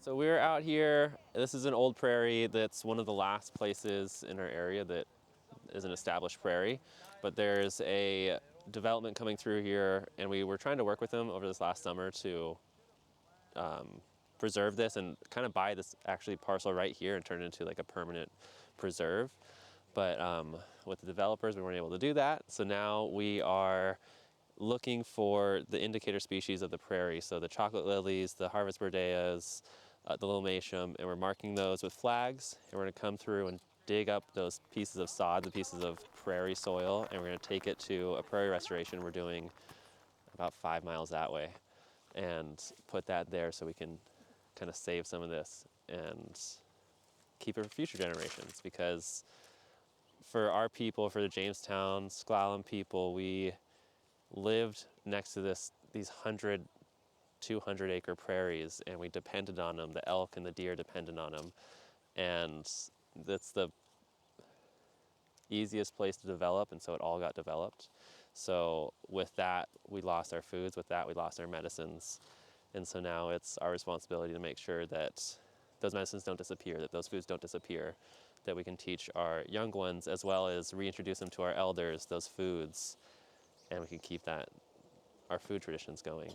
So we're out here. This is an old prairie that's one of the last places in our area that is an established prairie. But there's a development coming through here, and we were trying to work with them over this last summer to preserve this and kind of buy this actually parcel right here and turn it into like a permanent preserve. But with the developers, we weren't able to do that. So now we are looking for the indicator species of the prairie. So the chocolate lilies, the harvest burdeas, the lomatium, and we're marking those with flags. And we're gonna come through and dig up those pieces of sod, the pieces of prairie soil, and we're gonna take it to a prairie restoration we're doing about 5 miles that way and put that there so we can kind of save some of this and keep it for future generations. Because for our people, for the Jamestown S'Klallam people, we lived next to these 100, 200 acre prairies, and we depended on them. The elk and the deer depended on them. And that's the easiest place to develop, and so it all got developed. So with that, we lost our foods. With that, we lost our medicines. And so now it's our responsibility to make sure that those medicines don't disappear, that those foods don't disappear, that we can teach our young ones as well as reintroduce them to our elders, those foods, and we can keep our food traditions going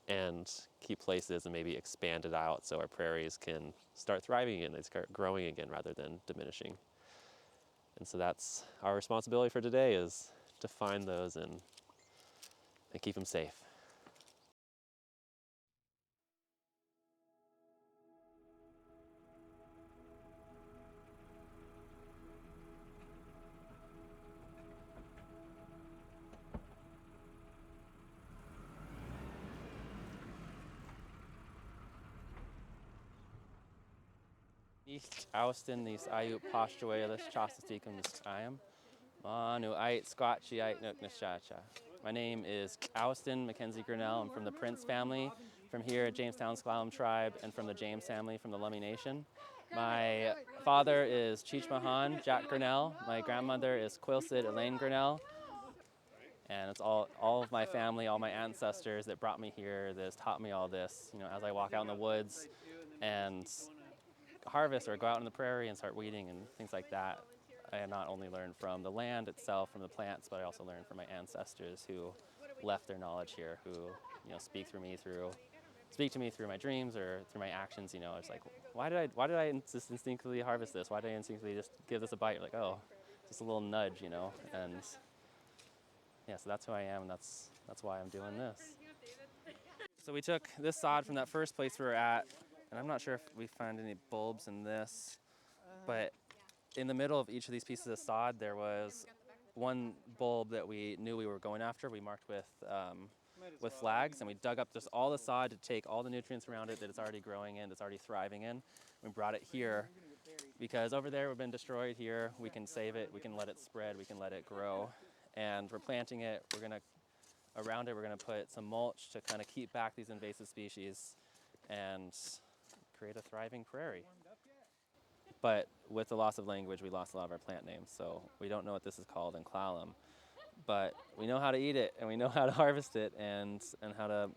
and keep places and maybe expand it out so our prairies can start thriving again, they start growing again rather than diminishing. And so that's our responsibility for today, is to find those and keep them safe. Ich Austin these ayut pastuelis chastisticum S'Klallam. Manu ait squatchi ait nuknishacha. My name is Austin Mackenzie Grinnell. I'm from the Prince family, from here at Jamestown S'Klallam Tribe, and from the James family from the Lummi Nation. My father is Cheech Mahan, Jack Grinnell. My grandmother is Quilcid Elaine Grinnell. And it's all of my family, all my ancestors that brought me here, that has taught me all this. You know, as I walk out in the woods and harvest or go out in the prairie and start weeding and things like that, I not only learn from the land itself, from the plants, but I also learn from my ancestors who left their knowledge here, who speak to me through my dreams or through my actions. It's like, why did I just instinctively harvest this? Why did I instinctively just give this a bite? You're like, oh, just a little nudge, and yeah, so that's who I am, and that's why I'm doing this. So we took this sod from that first place we were at, and I'm not sure if we found any bulbs in this, but in the middle of each of these pieces of sod, there was one bulb that we knew we were going after. We marked with flags, and we dug up just all the sod to take all the nutrients around it that it's already growing in, that's already thriving in. We brought it here because over there we've been destroyed. Here we can save it, we can let it spread, we can let it grow, and we're planting it. Around it, we're gonna put some mulch to kind of keep back these invasive species and create a thriving prairie. But with the loss of language, we lost a lot of our plant names, so we don't know what this is called in S'Klallam. But we know how to eat it, and we know how to harvest it, and how to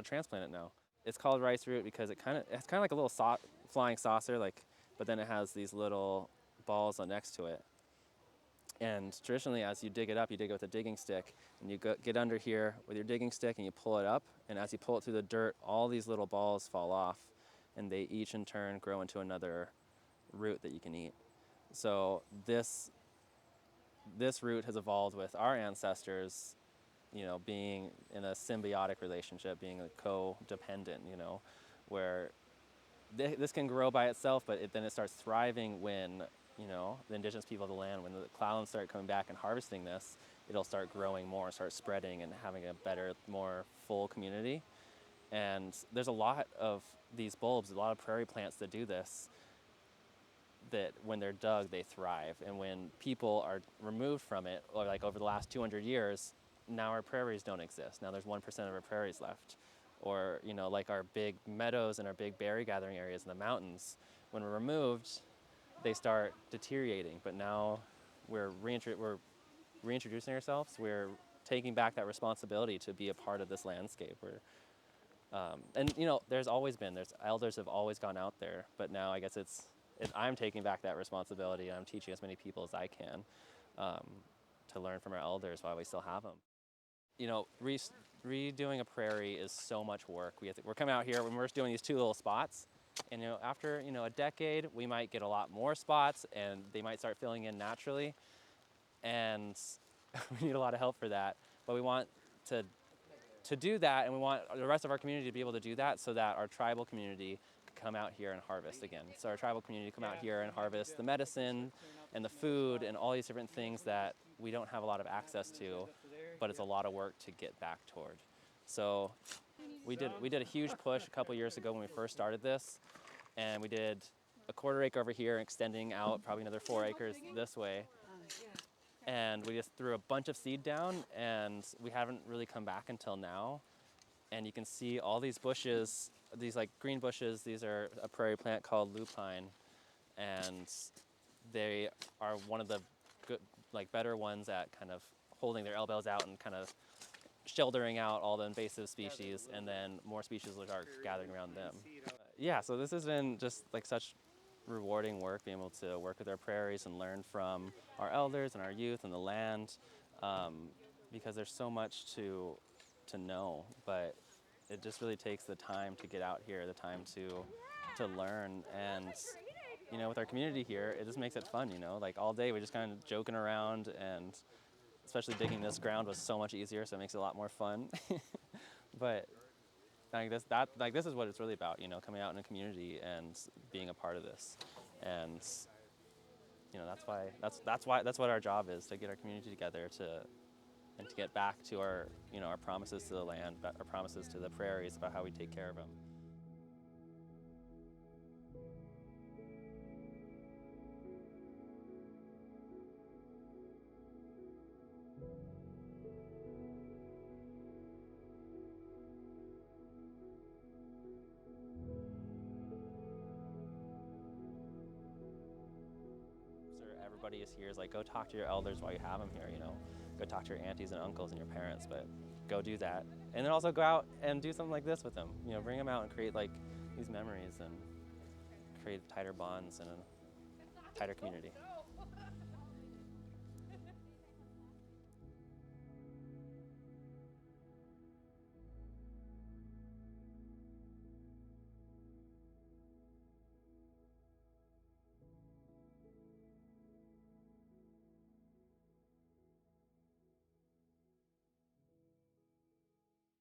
transplant it now. It's called rice root because it's kind of like a little flying saucer, but then it has these little balls next to it. And traditionally, as you dig it up, you dig it with a digging stick, and you get under here with your digging stick and you pull it up, and as you pull it through the dirt, all these little balls fall off, and they each in turn grow into another root that you can eat. So this root has evolved with our ancestors, being in a symbiotic relationship, being a co-dependent, where this can grow by itself, but then it starts thriving when, the indigenous people of the land, when the S'Klallams start coming back and harvesting this, it'll start growing more, start spreading and having a better, more full community. And there's a lot of these bulbs, a lot of prairie plants that do this, that when they're dug, they thrive. And when people are removed from it, or like over the last 200 years, now our prairies don't exist. Now there's 1% of our prairies left. Or, like our big meadows and our big berry gathering areas in the mountains, when we're removed, they start deteriorating. But now we're reintroducing ourselves. We're taking back that responsibility to be a part of this landscape. And there's elders have always gone out there, but now I guess I'm taking back that responsibility, and I'm teaching as many people as I can um, to learn from our elders while we still have them. Redoing a prairie is so much work. We're coming out here when we're doing these 2 little spots, and after a decade, we might get a lot more spots, and they might start filling in naturally, and we need a lot of help for that. But we want to do that, and we want the rest of our community to be able to do that, so that our tribal community can come out here and harvest again. So our tribal community come out here and harvest the medicine and the food and all these different things that we don't have a lot of access to, but it's a lot of work to get back toward. So we did a huge push a couple years ago when we first started this, and we did a 1/4 acre over here, extending out probably another 4 acres this way. And we just threw a bunch of seed down, and we haven't really come back until now. And you can see all these bushes, these like green bushes. These are a prairie plant called lupine, and they are one of the good, better ones at kind of holding their elbows out and kind of shielding out all the invasive species, and then more species are gathering around them. Yeah, so this has been just such rewarding work, being able to work with our prairies and learn from our elders and our youth and the land, because there's so much to know, but it just really takes the time to get out here, the time to learn. And with our community here, it just makes it fun. All day we just kind of joking around, and especially digging this ground was so much easier, so it makes it a lot more fun. But this is what it's really about, coming out in a community and being a part of this. And that's what our job is, to get our community together and to get back to our our promises to the land, our promises to the prairies about how we take care of them. Everybody is here is go talk to your elders while you have them here, go talk to your aunties and uncles and your parents, but go do that. And then also go out and do something like this with them, bring them out and create these memories and create tighter bonds and a tighter community.